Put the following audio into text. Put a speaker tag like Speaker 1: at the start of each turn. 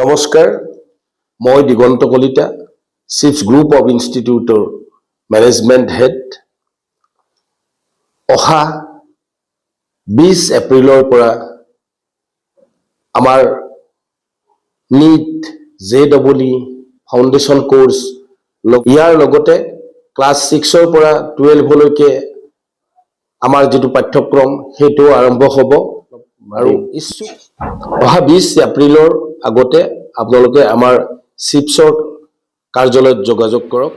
Speaker 1: নমস্কাৰ, মই Diganta Kalita, chips group of ইনষ্টিটিউটৰ মেনেজমেণ্ট হেড। অহা 20 এপ্ৰিলৰ পৰা আমাৰ NEET, JEE ফাউণ্ডেশ্যন কোৰ্চ, ইয়াৰ লগতে ক্লাছ 6ৰ পৰা 12লৈকে আমাৰ যিটো পাঠ্যক্ৰম সেইটো আৰম্ভ হ'ব আৰু অহা 20 এপ্ৰিলৰ আগতে আপোনালোকে আমাৰ চিপছৰ কাৰ্যালয়ত যোগাযোগ কৰক।